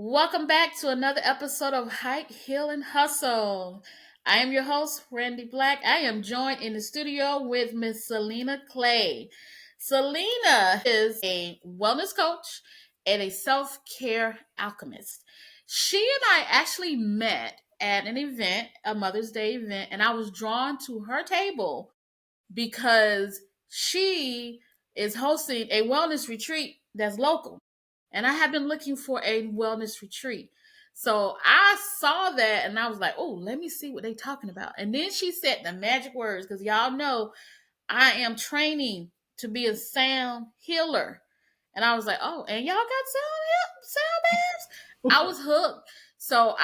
Welcome back to another episode of Hike, Heal, and Hustle. I am your host, Randy Black. I am joined in the studio with Miss Salena Clay. Salena is a wellness coach and a self care alchemist. She and I actually met at an event, a Mother's Day event, and I was drawn to her table because she is hosting a wellness retreat that's local. And I have been looking for a wellness retreat. So I saw that and I was like, oh, let me see what they talking about. And then she said the magic words because y'all know I am training to be a sound healer. And I was like, oh, and y'all got sound baths? I was hooked. So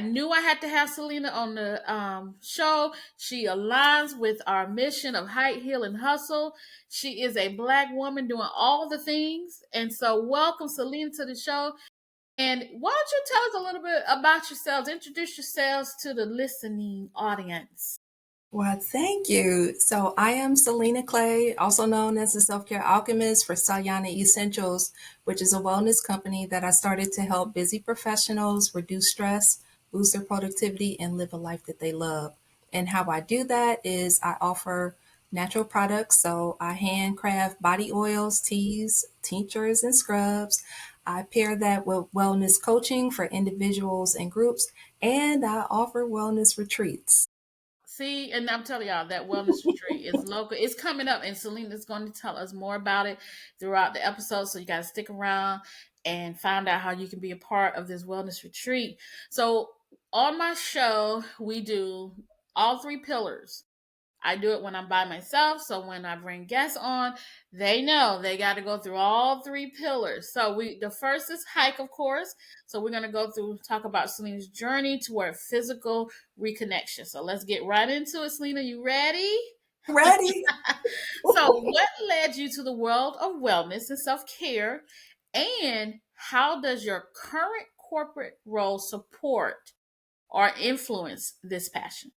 knew I had to have Salena on the show. She aligns with our mission of Height, Heal, and Hustle. She is a Black woman doing all the things. And so welcome, Salena, to the show. And why don't you tell us a little bit about yourselves? Introduce yourselves to the listening audience. Well, thank you. So I am Selena Clay, also known as the Self-Care Alchemist for Salyana Essentials, which is a wellness company that I started to help busy professionals reduce stress, boost their productivity, and live a life that they love. And how I do that is I offer natural products. So I handcraft body oils, teas, tinctures, and scrubs. I pair that with wellness coaching for individuals and groups, and I offer wellness retreats. See, and I'm telling y'all that wellness retreat is local. It's coming up, and Selena's going to tell us more about it throughout the episode. So you got to stick around and find out how you can be a part of this wellness retreat. So on my show, we do all three pillars. I do it when I'm by myself. So when I bring guests on, they know they got to go through all three pillars. So the first is hike, of course. So we're going to go through, talk about Selena's journey toward physical reconnection. So let's get right into it. Selena, you ready? Ready? So what led you to the world of wellness and self-care? And how does your current corporate role support or influence this passion?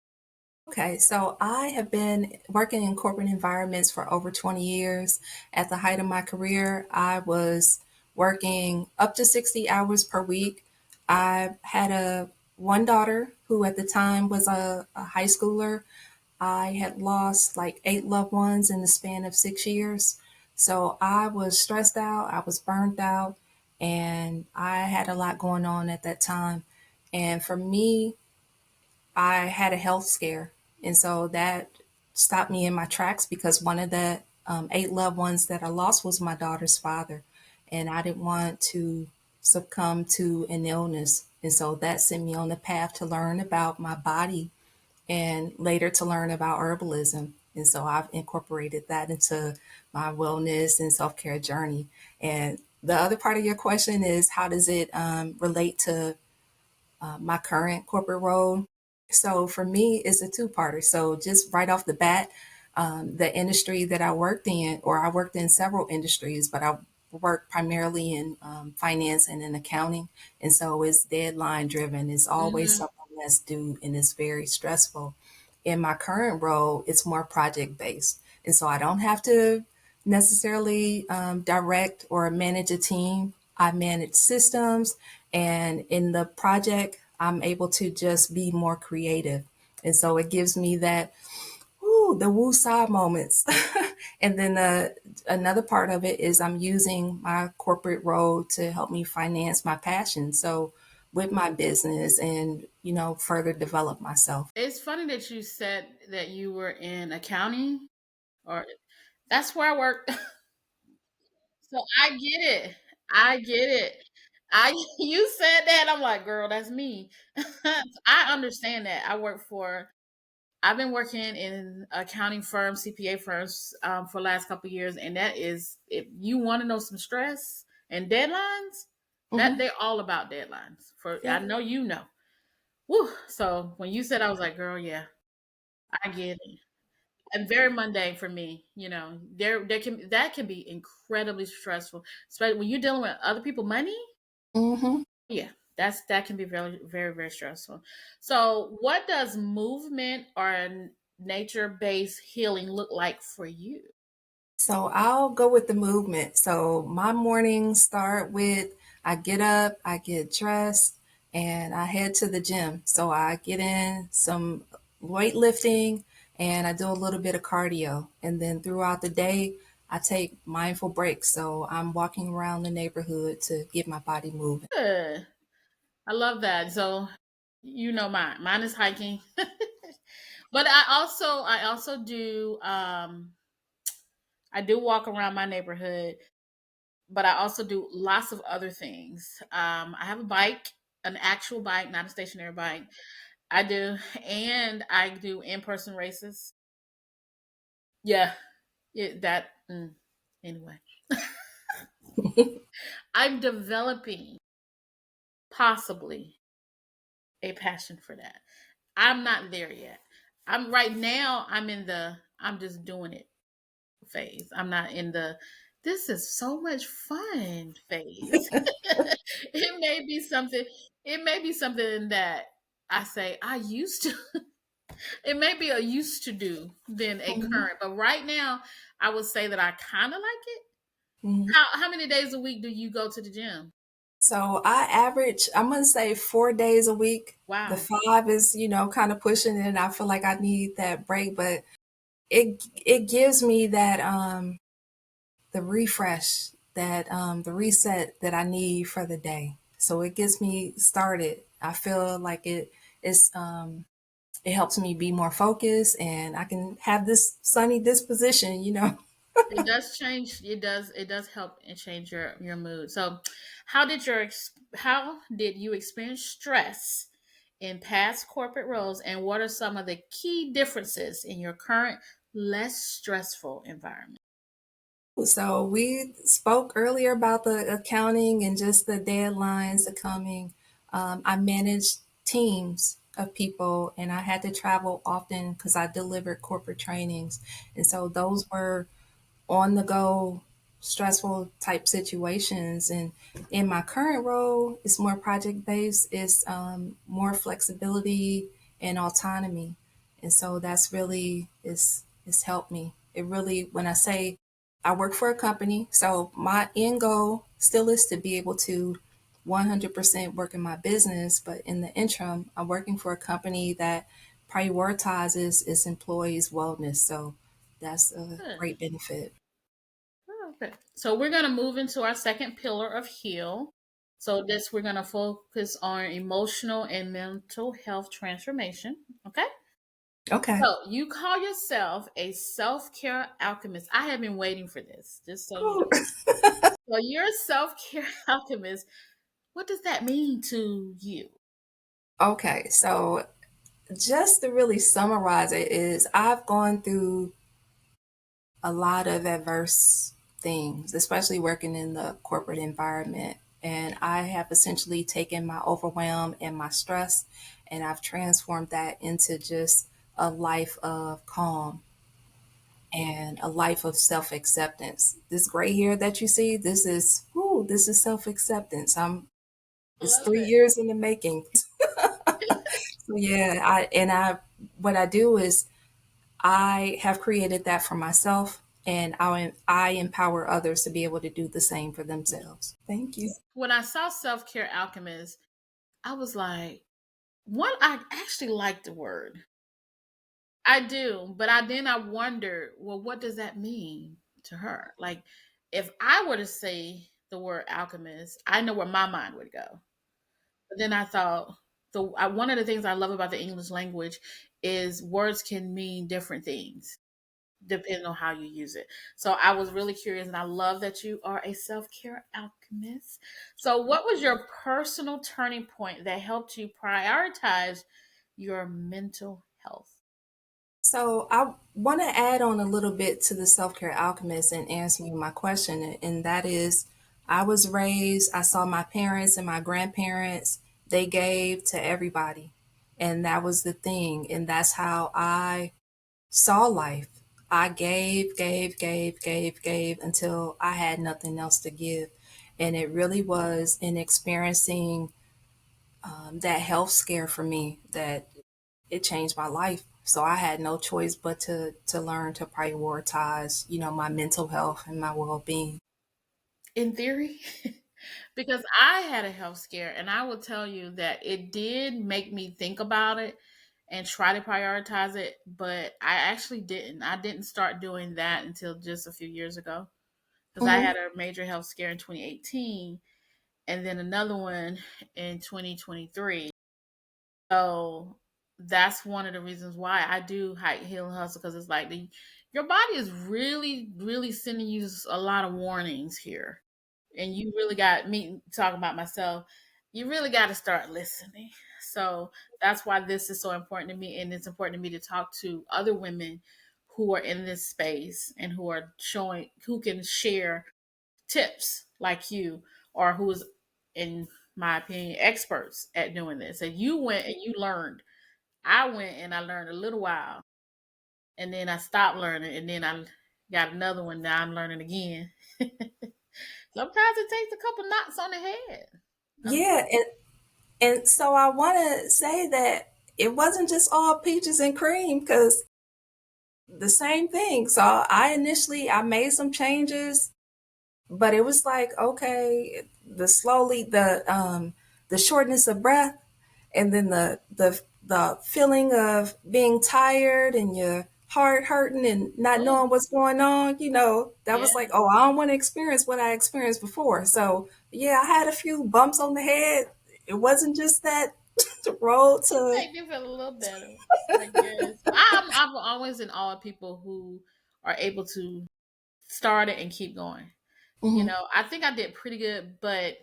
Okay, so I have been working in corporate environments for over 20 years. At the height of my career, I was working up to 60 hours per week. I had a one daughter who at the time was a high schooler. I had lost like 8 loved ones in the span of 6 years. So I was stressed out, I was burned out, and I had a lot going on at that time. And for me, I had a health scare. And so that stopped me in my tracks because one of the 8 loved ones that I lost was my daughter's father. And I didn't want to succumb to an illness. And so that sent me on the path to learn about my body and later to learn about herbalism. And so I've incorporated that into my wellness and self care journey. And the other part of your question is how does it relate to my current corporate role? So for me, it's a two-parter. So just right off the bat, the industry that I worked in, or I worked in several industries, but I worked primarily in finance and in accounting. And so it's deadline driven. It's always Mm-hmm. something that's due and it's very stressful. In my current role, it's more project based. And so I don't have to necessarily direct or manage a team. I manage systems, and in the project, I'm able to just be more creative. And so it gives me that, ooh, the woo side moments. And then another part of it is I'm using my corporate role to help me finance my passion. So with my business and, further develop myself. It's funny that you said that you were in accounting, or that's where I work. So I get it. I get it. I you said that, I'm like, girl, that's me. I understand that. I've been working in accounting firms, CPA firms, for the last couple of years, and that is, if you want to know some stress and deadlines, that Hmm. they're all about deadlines. For I Yep. know you know. Woo. So when you said, I was like, girl, yeah, I get it. And very mundane for me. There can be incredibly stressful, especially when you're dealing with other people money. Hmm. Yeah, that can be very very very stressful. So what does movement or nature based healing look like for you? So I'll go with the movement. So my mornings start with I get up, I get dressed, and I head to the gym. So I get in some weightlifting and I do a little bit of cardio. And then throughout the day, I take mindful breaks. So I'm walking around the neighborhood to get my body moving. Good. I love that. So, you know, mine is hiking, but I also do I do walk around my neighborhood, but I also do lots of other things. I have a bike, an actual bike, not a stationary bike. I do, and I do in person races. Yeah, that. Anyway, I'm developing possibly a passion for that. I'm not there yet. I'm right now. I'm in the I'm just doing it phase. I'm not in the this is so much fun phase. it may be something. It may be something that I say I used to. It may be a used to do than a Mhm. current, but right now I would say that I kind of like it. Mhm. How many days a week do you go to the gym? So I average, I'm gonna say 4 days a week. The Wow, five is, kind of pushing it, and I feel like I need that break, but it gives me that the refresh, that the reset that I need for the day. So it gets me started. I feel like it helps me be more focused, and I can have this sunny disposition. it does change. It does help and change your mood. So, how did you experience stress in past corporate roles, and what are some of the key differences in your current less stressful environment? So we spoke earlier about the accounting and just the deadlines are coming. I managed teams of people and I had to travel often because I delivered corporate trainings. And so those were on the go, stressful type situations. And in my current role, it's more project based, it's more flexibility and autonomy. And so that's really it's helped me. It really, when I say I work for a company, so my end goal still is to be able to 100% work in my business, but in the interim, I'm working for a company that prioritizes its employees' wellness. So that's a Good. great benefit. Okay. So we're gonna move into our second pillar of heal. So this we're gonna focus on emotional and mental health transformation. Okay. Okay. So you call yourself a self-care alchemist. I have been waiting for this, just so you Oh, know. So you're a self-care alchemist. What does that mean to you? okay. So just to really summarize it is I've gone through a lot of adverse things, especially working in the corporate environment. And I have essentially taken my overwhelm and my stress and I've transformed that into just a life of calm and a life of self acceptance. This gray hair that you see, this is self acceptance. I It's love 3 years in the making. So yeah, what I do is I have created that for myself, and I empower others to be able to do the same for themselves. Thank you. When I saw self-care alchemist, I was like, one, I actually like the word. I do, but then I wonder, well, what does that mean to her? Like, if I were to say the word alchemist, I know where my mind would go. But then I thought one of the things I love about the English language is words can mean different things depending on how you use it. So I was really curious, and I love that you are a self care alchemist. So, what was your personal turning point that helped you prioritize your mental health? So I want to add on a little bit to the self care alchemist and answering my question, and that is, I was raised. I saw my parents and my grandparents. They gave to everybody, and that was the thing, and that's how I saw life. I gave until I had nothing else to give. And it really was in experiencing that health scare for me that it changed my life. So I had no choice but to learn to prioritize, my mental health and my well being. In theory, Because I had a health scare, and I will tell you that it did make me think about it and try to prioritize it, but I actually didn't. I didn't start doing that until just a few years ago because I Hmm. had a major health scare in 2018 and then another one in 2023. So that's one of the reasons why I do hike, heal, and hustle because it's like your body is really, really sending you a lot of warnings here, and you really got me talking about myself. You really got to start listening. So that's why this is so important to me, and it's important to me to talk to other women who are in this space and who are showing who can share tips like you or who's in my opinion experts at doing this. And you went and you learned. I went and I learned a little while and then I stopped learning and then I got another one. Now I'm learning again. Sometimes it takes a couple knocks on the head. I'm Yeah, and so I want to say that it wasn't just all peaches and cream because the same thing. So I made some changes, but it was like, okay, the shortness of breath, and then the feeling of being tired and your heart hurting and not oh knowing what's going on, that was like, yeah. oh, I don't want to experience what I experienced before. So yeah, I had a few bumps on the head. It wasn't just that road to. Make me feel a little better. I guess. I'm always in awe of people who are able to start it and keep going. Mhm. I think I did pretty good, but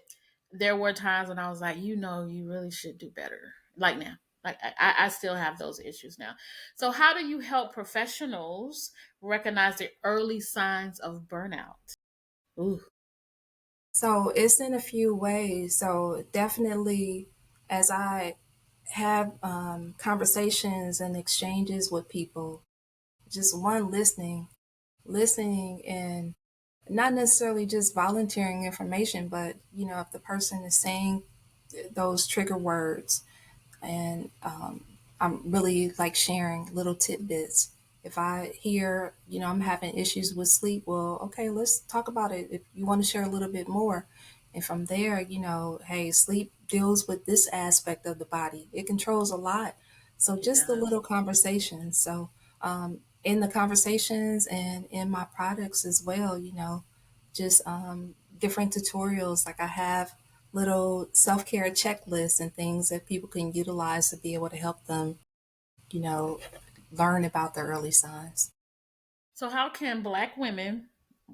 there were times when I was like, you really should do better. Like now, like I still have those issues now. So, how do you help professionals recognize the early signs of burnout? Ooh, So it's in a few ways. So definitely, as I have conversations and exchanges with people, just one listening, and not necessarily just volunteering information, but if the person is saying those trigger words, and I'm really like sharing little tidbits. If I hear, I'm having issues with sleep, well, okay, let's talk about it. If you want to share a little bit more, and from there, hey, sleep deals with this aspect of the body. It controls a lot. So it just the does. little conversations. So in the conversations and in my products as well, just different tutorials. Like I have little self care checklists and things that people can utilize to be able to help them, you know, learn about the early signs. So, how can Black women,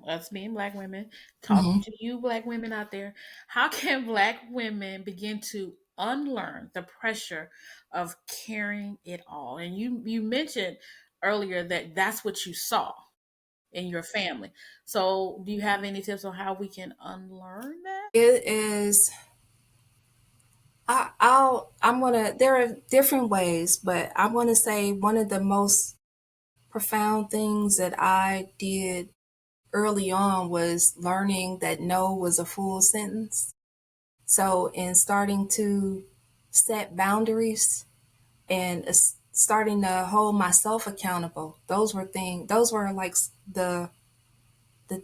us being Black women, talking Hmm. to you, Black women out there, how can Black women begin to unlearn the pressure of carrying it all? And you mentioned earlier that that's what you saw in your family. So, do you have any tips on how we can unlearn that? It is. I'm gonna. There are different ways, but I want to say one of the most profound things that I did early on was learning that no was a full sentence. So, in starting to set boundaries and starting to hold myself accountable, those were like the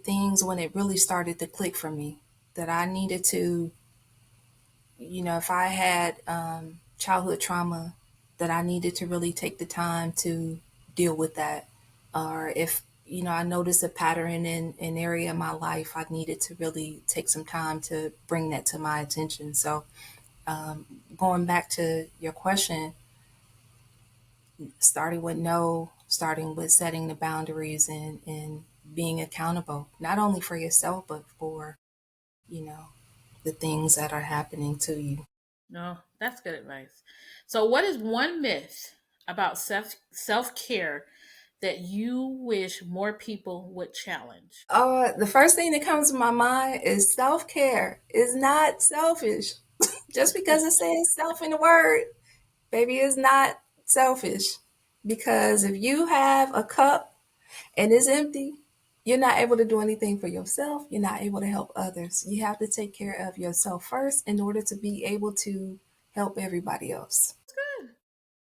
things when it really started to click for me, that I needed to, if I had childhood trauma, that I needed to really take the time to deal with that. Or if, I noticed a pattern in an area of my life, I needed to really take some time to bring that to my attention. So, going back to your question, starting with no, starting with setting the boundaries, and being accountable, not only for yourself, but for, you know, the things that are happening to you. No, that's good advice. So, what is one myth about self care that you wish more people would challenge? The first thing that comes to my mind is self care is not selfish. Just because it says self in the word, baby, is not selfish. Because if you have a cup and it's empty, you're not able to do anything for yourself. You're not able to help others. You have to take care of yourself first in order to be able to help everybody else. Good.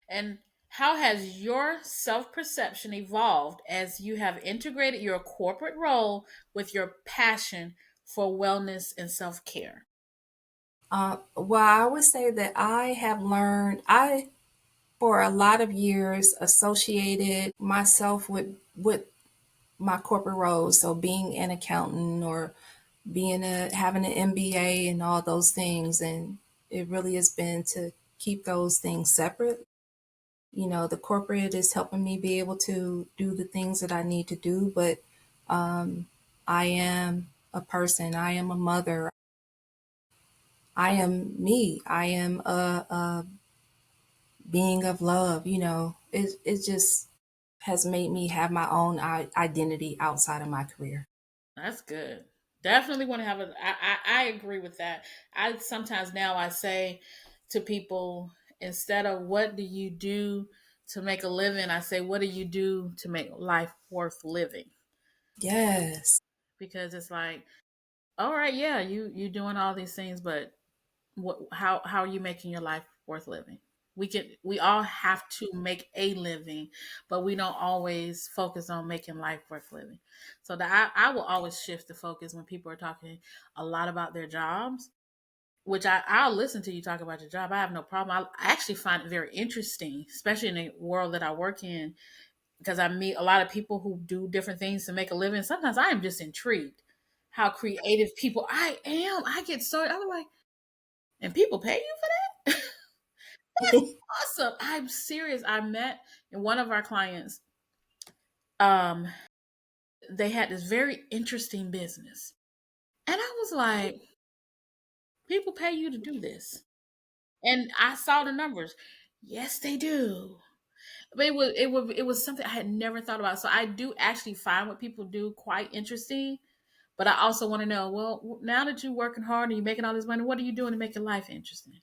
And how has your self perception evolved as you have integrated your corporate role with your passion for wellness and self care? Well, I would say that I have learned, for a lot of years, associated myself with my corporate roles. So being an accountant or having an MBA and all those things. And it really has been to keep those things separate. The corporate is helping me be able to do the things that I need to do, but I am a person, I am a mother, I am me, I am a being of love. It just has made me have my own identity outside of my career. That's good. Definitely want to have a. I agree with that. I sometimes now I say to people, instead of what do you do to make a living, I say what do you do to make life worth living? Yes. Because it's like, all right, yeah, you doing all these things, but how are you making your life worth living? We all have to make a living, but we don't always focus on making life worth living. So that I will always shift the focus when people are talking a lot about their jobs, which I'll listen to you talk about your job. I have no problem. I actually find it very interesting, especially in the world that I work in, because I meet a lot of people who do different things to make a living. Sometimes I am just intrigued how creative people I am. I get so I'm like, and people pay you for that? That's awesome. I'm serious. I met in one of our clients, um, they had this very interesting business. And I was like, people pay you to do this. And I saw the numbers. Yes, they do. But it was something I had never thought about. So I do actually find what people do quite interesting. But I also want to know, well, now that you're working hard and you're making all this money, what are you doing to make your life interesting?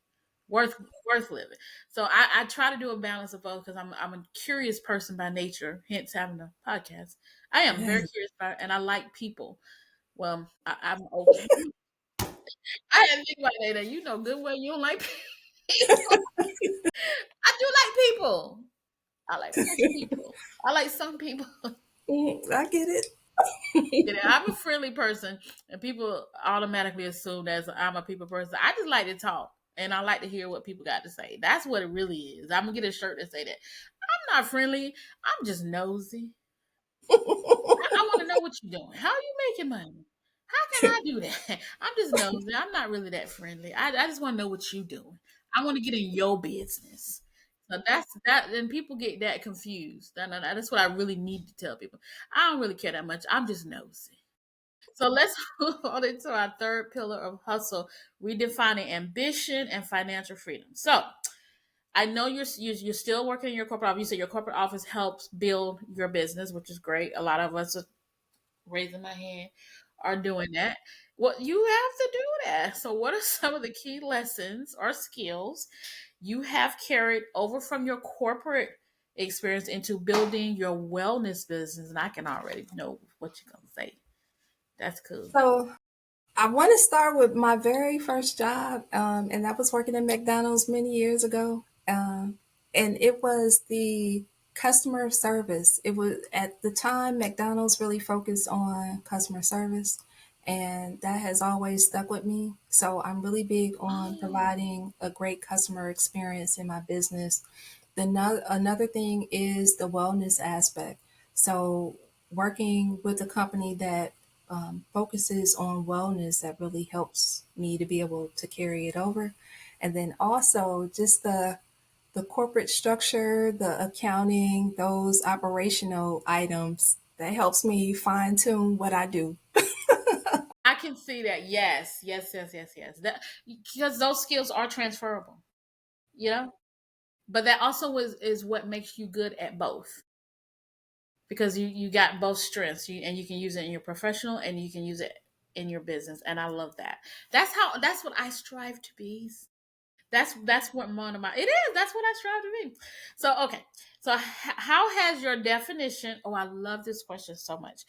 Worth worth living. So I try to do a balance of both because I'm a curious person by nature, hence having a podcast. I am very Yeah. curious about and I like people. Well, I'm open. I had to think about that. You know good well you don't like people. I do like people. I like most people. I like some people. I get it. You know, I'm a friendly person, and people automatically assume that I'm a people person. I just like to talk, and I like to hear what people got to say. That's what it really is. I'm gonna get a shirt that say that. I'm not friendly. I'm just nosy. I want to know what you're doing. How are you making money? How can I do that? I'm just nosy. I'm not really that friendly. I just want to know what you're doing. I want to get in your business. So that's that. And people get that confused. That's what I really need to tell people. I don't really care that much. I'm just nosy. So let's move on into our third pillar of hustle, redefining ambition and financial freedom. So I know you're still working in your corporate office. You said your corporate office helps build your business, which is great. A lot of us, are raising my hand, are doing that. Well, you have to do that. So, what are some of the key lessons or skills you have carried over from your corporate experience into building your wellness business? And I can already know what you're gonna say. That's cool. So I want to start with my very first job, and that was working at McDonald's many years ago. And it was the customer service. It was at the time McDonald's really focused on customer service, and that has always stuck with me. So I'm really big on Oh, providing a great customer experience in my business. Another thing is the wellness aspect. So working with a company that focuses on wellness, that really helps me to be able to carry it over. And then also just the corporate structure, the accounting, those operational items, that helps me fine tune what I do. I can see that. Yes, yes, yes, yes, yes. That because those skills are transferable. You know, but that also is what makes you good at both because you got both strengths. And you can use it in your professional and you can use it in your business. And I love that. That's what I strive to be. That's what one of my it is. That's what I strive to be. So okay. So how has your definition? Oh, I love this question so much.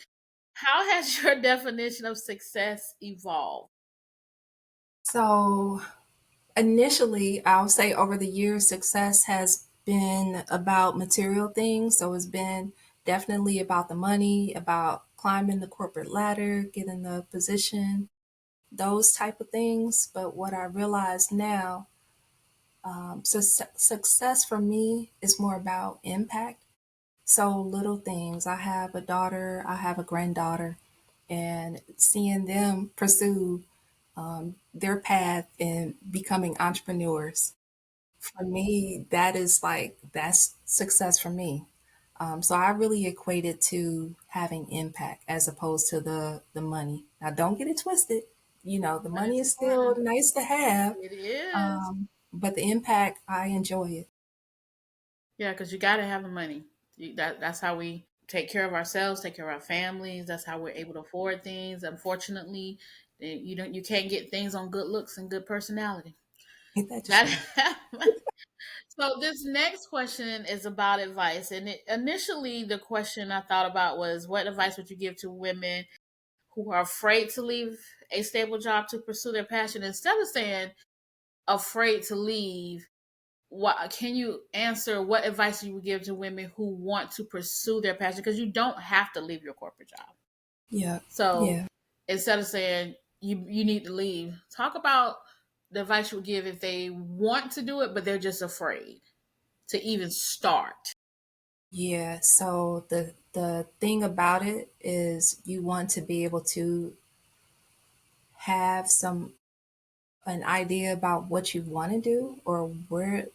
How has your definition of success evolved? So initially, I'll say over the years, success has been about material things. So it's been definitely about the money, about climbing the corporate ladder, getting the position. those type of things. But what I realize now, success for me is more about impact. So little things. I have a daughter, I have a granddaughter, and seeing them pursue their path in becoming entrepreneurs, for me, that is like, that's success for me. So I really equate it to having impact as opposed to the money. Now, don't get it twisted. You know, the money That's is still important. nice to have, It is. but the impact, I enjoy it. Yeah, because you got to have the money. That's how we take care of ourselves, take care of our families. That's how we're able to afford things. Unfortunately, you can't get things on good looks and good personality. Ain't that the Got truth? So this next question is about advice, and initially the question I thought about was, what advice would you give to women who are afraid to leave a stable job to pursue their passion? Instead of saying afraid to leave, what can you answer? What advice you would give to women who want to pursue their passion? Because you don't have to leave your corporate job. Yeah, So yeah, instead of saying you need to leave, talk about the advice you would give if they want to do it, but they're just afraid to even start. yeah. So the thing about it is you want to be able to have some an idea about what you want to do or where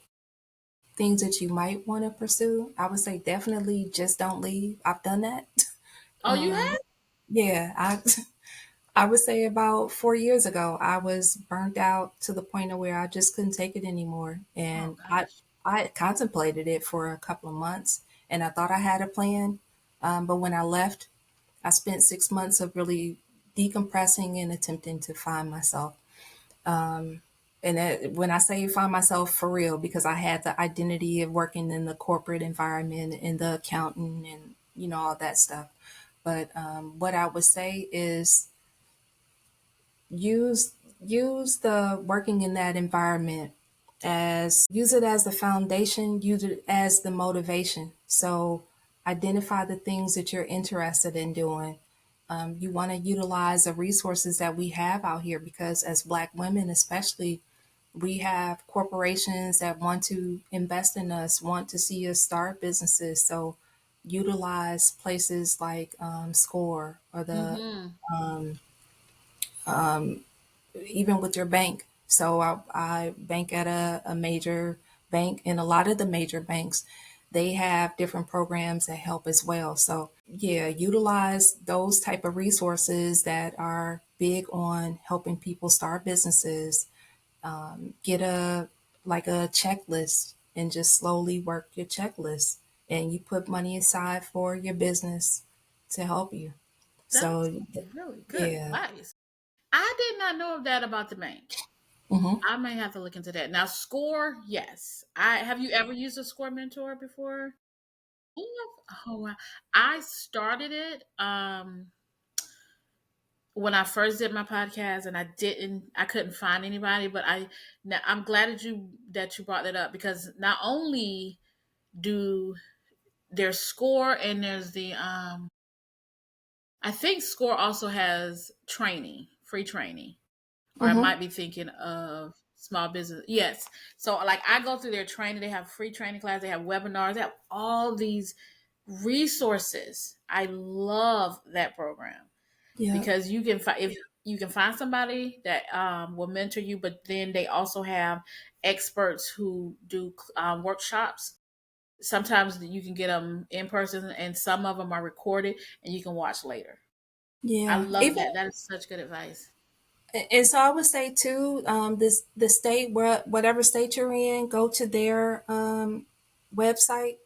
things that you might want to pursue. I would say definitely just don't leave. I've done that. Oh, you have? Yeah, I would say about 4 years ago, I was burnt out to the point of where I just couldn't take it anymore, Oh and gosh. I contemplated it for a couple of months, and I thought I had a plan, but when I left, I spent 6 months of really decompressing and attempting to find myself. And when I say find myself for real, because I had the identity of working in the corporate environment and the accountant and all that stuff. But what I would say is use use the working in that environment as use it as the foundation, use it as the motivation. So identify the things that you're interested in doing. You want to utilize the resources that we have out here because as Black women especially, we have corporations that want to invest in us, want to see us start businesses. So utilize places like SCORE or the Mm-hmm. even with your bank. So I bank at a major bank, and a lot of the major banks, they have different programs that help as well. So yeah, utilize those type of resources that are big on helping people start businesses. Get a like a checklist and just slowly work your checklist, and you put money aside for your business to help you. That's So really good yeah. advice. I did not know of that about the bank. Hmm. I may have to look into that. Now, Score, yes. I have you ever used a Score mentor before? Oh wow. I started it when I first did my podcast, and I couldn't find anybody, but I'm glad that you brought that up, because not only do there's Score, and there's the I think Score also has training, free training, or I Hmm. might be thinking of small business. Yes. So like I go through their training. They have free training class. They have webinars. They have all these resources. I love that program Yeah. because you can find if you can find somebody that will mentor you, but then they also have experts who do workshops. Sometimes you can get them in person, and some of them are recorded, and you can watch later. I Yeah. love Even that. That is such good advice. and so I would say too, this the state where whatever state you're in, go to their website,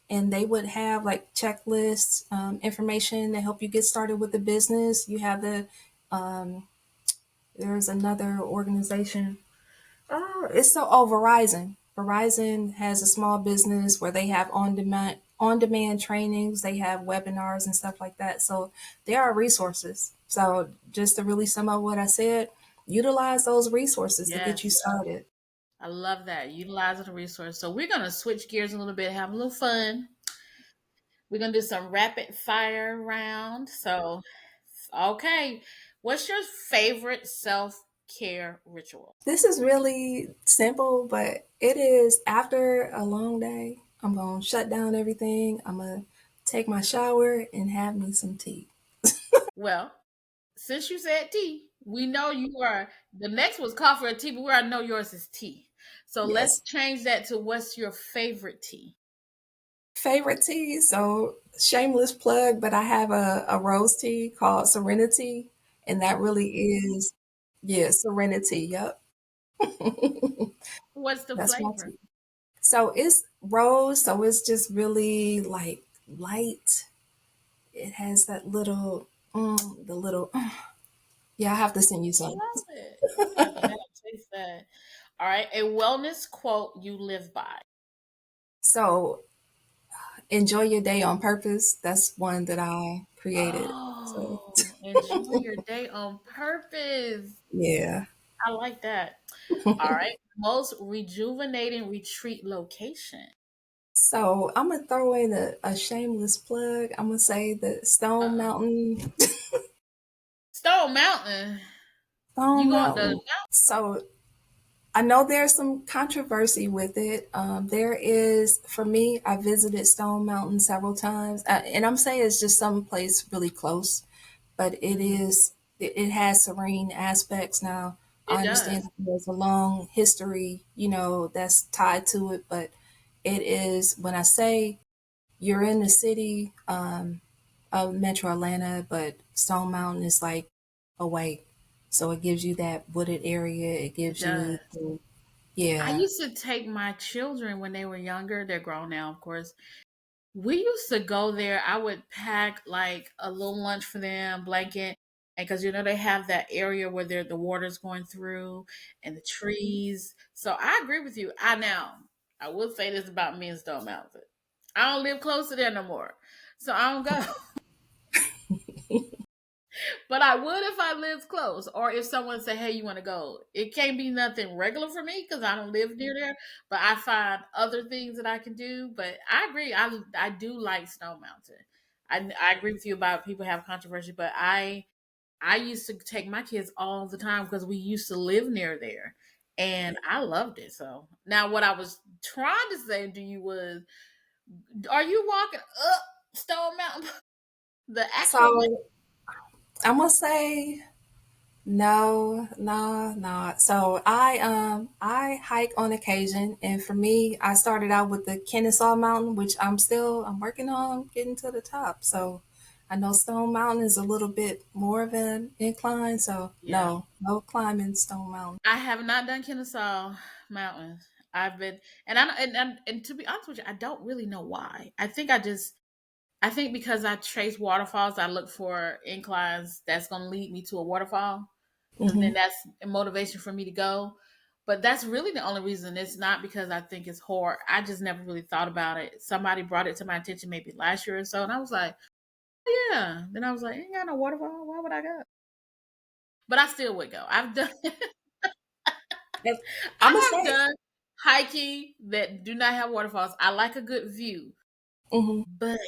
and they would have like checklists, information to help you get started with the business. You have the there's another organization. Oh, it's so Verizon. Verizon has a small business where they have on demand trainings. They have webinars and stuff like that. So there are resources. So just to really sum up what I said, utilize those resources to get you Yes. started. I love that. Utilizing the resource. So we're gonna switch gears a little bit, have a little fun. We're gonna do some rapid fire round. So okay. What's your favorite self care ritual? This is really simple, but it is after a long day. I'm going to shut down everything. I'm going to take my shower and have me some tea. Well, since you said tea, we know you are. The next was coffee or tea, but we already know yours is tea. So let's Yes. change that to what's your favorite tea? Favorite tea. So, shameless plug, but I have a rose tea called Serenity. And that really is, yeah, Serenity. Yep. What's the That's my flavor? tea. So it's rose, so it's just really like light. It has that little, the little, yeah, I have to send you I some. love it. I'm gonna have to taste that. All right, a wellness quote you live by. So enjoy your day on purpose. That's one that I created. So Oh, enjoy your day on purpose. yeah. I like that. All right, most rejuvenating retreat location. So I'm gonna throw in a shameless plug. I'm gonna say the Stone Uh-uh. Mountain. Stone Mountain. You Stone going to? Mountain. So I know there's some controversy with it. There is, for me, I visited Stone Mountain several times, and I'm saying it's just some place really close, but Mhm. it has serene aspects. Now, I It understand does. that there's a long history, that's tied to it, but it is, when I say you're in the city of Metro Atlanta, but Stone Mountain is like away. So it gives you that wooded area. It It gives does. you the, I yeah. used to take my children when they were younger. They're grown now, of course. We used to go there. I would pack like a little lunch for them, blanket, and because they have that area where the water's going through and the trees. So I agree with you. I will say this about me and Stone Mountain. I don't live close to there no more, so I don't go. But I would if I lived close, or if someone said, "Hey, you want to go?" It can't be nothing regular for me because I don't live near there. But I find other things that I can do. But I agree. I do like Snow Mountain. I agree with you about people have controversy, but I used to take my kids all the time because we used to live near there, and I loved it. So now, what I was trying to say to you was, are you walking up Stone Mountain, the actual way? So I'm gonna say no, no, no. So I hike on occasion, and for me, I started out with the Kennesaw Mountain, which I'm working on getting to the top. So I know Stone Mountain is a little bit more of an incline. So Yeah. no climbing Stone Mountain. I have not done Kennesaw Mountains. I've been, and I and to be honest with you, I don't really know why. I think because I chase waterfalls, I look for inclines that's going to lead me to a waterfall, and Hmm. then that's a motivation for me to go. But that's really the only reason. It's not because I think it's hard. I just never really thought about it. Somebody brought it to my attention maybe last year or so, and I was like, oh, yeah. Then I was like, ain't got no waterfall. Why would I go? But I still would go. I've done. I'm gonna I have say. done hiking that do not have waterfalls. I like a good view, Hmm. but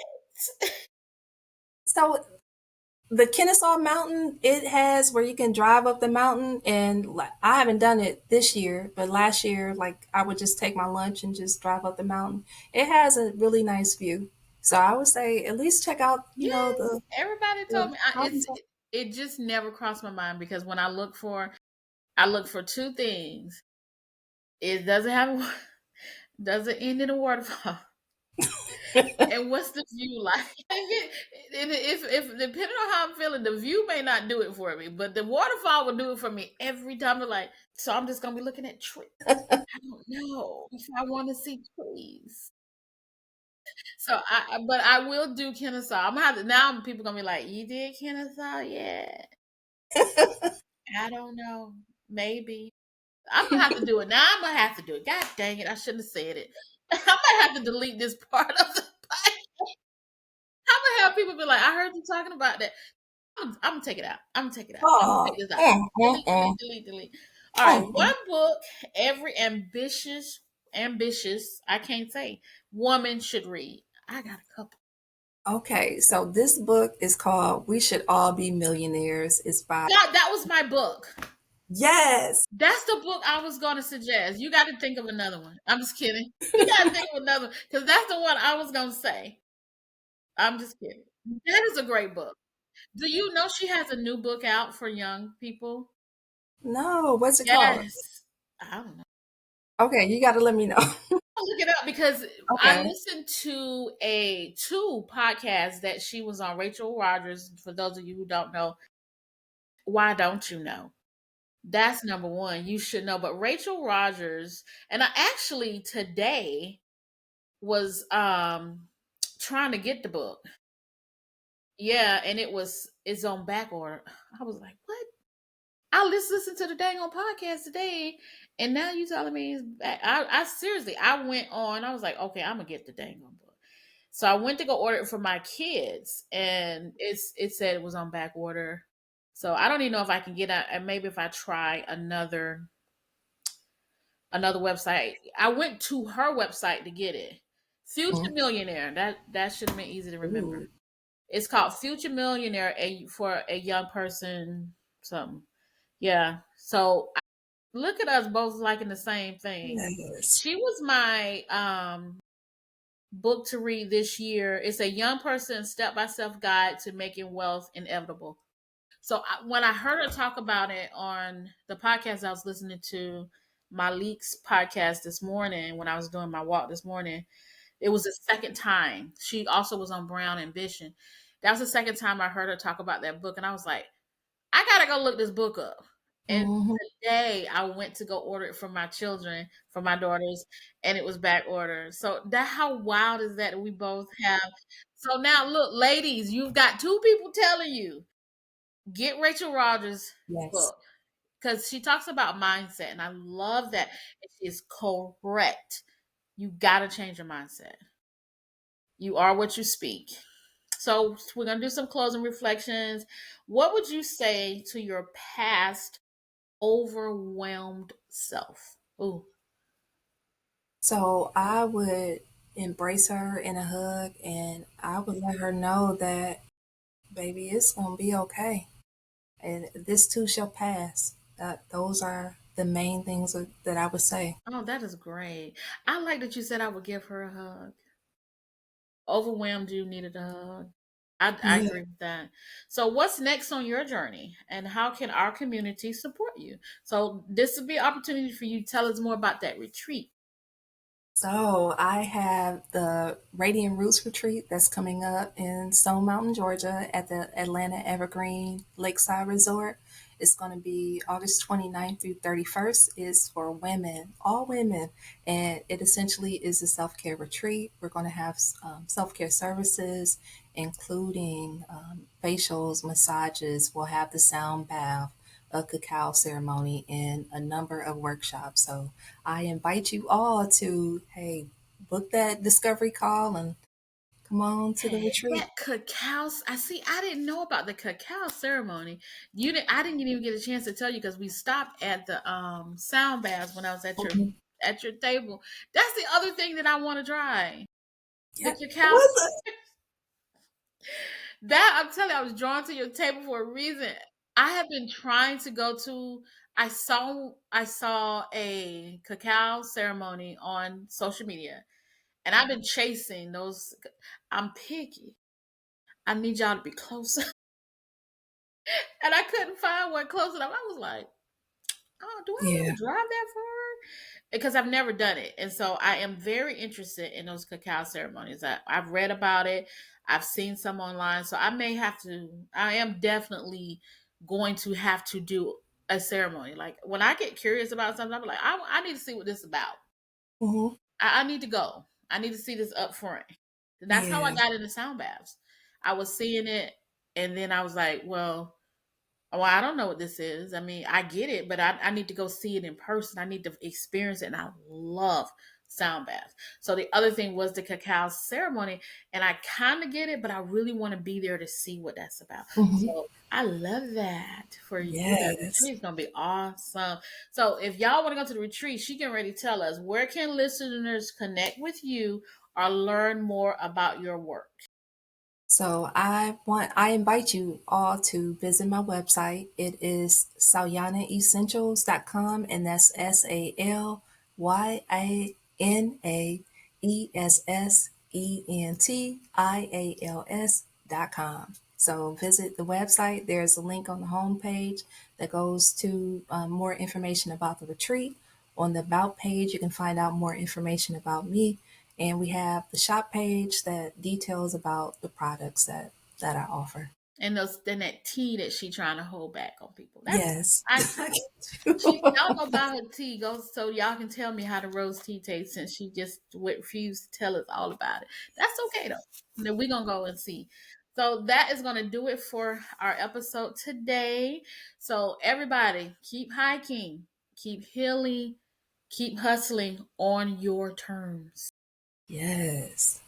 So the Kennesaw Mountain, it has where you can drive up the mountain, and like I haven't done it this year, but last year, like I would just take my lunch and just drive up the mountain. It has a really nice view, so I would say at least check out, yes, everybody told the me mountains. it just never crossed my mind because when I look for two things. It doesn't have doesn't end in a waterfall. And what's the view like? If depending on how I'm feeling, the view may not do it for me, but the waterfall will do it for me every time. Like, so I'm just gonna be looking at trees. I don't know if I want to see trees. So but I will do Kennesaw. I'm gonna have to now. People gonna be like, "You did Kennesaw? Yeah, I don't know, maybe." I'm gonna have to do it now. I'm gonna have to do it. God dang it! I shouldn't have said it. I might have to delete this part of the. I'm gonna have people be like, "I heard you talking about that." I'm gonna take it out. I'm gonna take it out. I'm gonna take Oh, this out. Delete, delete, delete, delete. All right, mm. one book every ambitious, I can't say woman should read. I got a couple. Okay, so this book is called We Should All Be Millionaires. It's by, That was my book. yes. That's the book I was going to suggest. You got to think of another one. I'm just kidding. You got to think of another one because that's the one I was going to say. I'm just kidding. That is a great book. Do you know she has a new book out for young people? No, what's it called? Yes. I don't know. Okay, you got to let me know. I'll look it up because I Okay. listened to a two podcasts that she was on. Rachel Rogers, for those of you who don't know, why don't you know? That's number one. You should know. But Rachel Rogers, and I actually today was trying to get the book. Yeah, and it's on back order. I was like, what? I listened to the dang on podcast today, and now you telling me it's back. I seriously, I went on. I was like, okay, I'm gonna get the dang on book. So I went to go order it for my kids, and it said it was on back order. So I don't even know if I can get it. And maybe if I try another website. I went to her website to get it. Future Mhm. Millionaire. That should have been easy to remember. Ooh, It's called Future Millionaire, for a young person. Something. Yeah. So look at us both liking the same thing. yes. She was my book to read this year. It's a young person step by step guide to making wealth inevitable. So when I heard her talk about it on the podcast I was listening to, Malik's podcast this morning when I was doing my walk this morning, it was the second time. She also was on Brown Ambition. That was the second time I heard her talk about that book, and I was like, I gotta go look this book up. And Hmm. today I went to go order it for my children, for my daughters, and it was back ordered. So that how wild is that we both have. So now look, ladies, you've got two people telling you get Rachel Rogers' Yes. book because she talks about mindset, and I love that. And she is correct. You got to change your mindset. You are what you speak. So we're gonna do some closing reflections. What would you say to your past overwhelmed self? Ooh, So I would embrace her in a hug and I would let her know that, baby, it's going to be okay. And this too shall pass. Those are the main things that I would say. oh, that is great. I like that you said I would give her a hug. Overwhelmed you needed a hug. I Yeah. agree with that. So what's next on your journey and how can our community support you? So this would be an opportunity for you to tell us more about that retreat. So I have the Radiant Roots Retreat that's coming up in Stone Mountain, Georgia at the Atlanta Evergreen Lakeside Resort. It's going to be August 29th through 31st. It's for women, all women, and it essentially is a self-care retreat. We're going to have self-care services, including facials, massages. We'll have the sound bath, a cacao ceremony, and a number of workshops. So I invite you all to, hey, book that discovery call and come on to the retreat. That cacao, I see. I didn't know about the cacao ceremony. You didn't. I didn't even get a chance to tell you because we stopped at the sound baths when I was Mhm. at your table. That's the other thing that I want to try. The Yeah. cacao. What's That I'm telling you, I was drawn to your table for a reason. I have been trying to go to. I saw a cacao ceremony on social media, and I've been chasing those. I'm picky. I need y'all to be close. And I couldn't find one close enough. I was like, oh, do I Yeah. want to drive that far? Because I've never done it. And so I am very interested in those cacao ceremonies. I've read about it, I've seen some online. So I am definitely going to have to do a ceremony. Like when I get curious about something, I'm like, I need to see what this is about. Hmm. I need to go. I need to see this up front. And that's how I Yeah. got into sound baths. I was seeing it, and then I was like, well, I don't know what this is. I mean, I get it, but I need to go see it in person. I need to experience it. And I love sound baths. So the other thing was the cacao ceremony. And I kind of get it, but I really want to be there to see what that's about. Hmm. So I love that for you. That Yes. retreat is going to be awesome. So if y'all want to go to the retreat, she can already tell us where can listeners connect with you or learn more about your work. So I invite you all to visit my website. It is salyanaessentials.com, and that's SALYANAESSENTIALS.com. So visit the website. There's a link on the homepage that goes to more information about the retreat. On the About page, you can find out more information about me. And we have the shop page that details about the products that I offer. And those then that tea that she trying to hold back on people. That's Yes. I she y'all know about her tea goes so y'all can tell me how the rose tea tastes since she just refused to tell us all about it. That's okay though. Then we're gonna go and see. So that is gonna do it for our episode today. So everybody keep hiking, keep healing, keep hustling on your terms. Yes.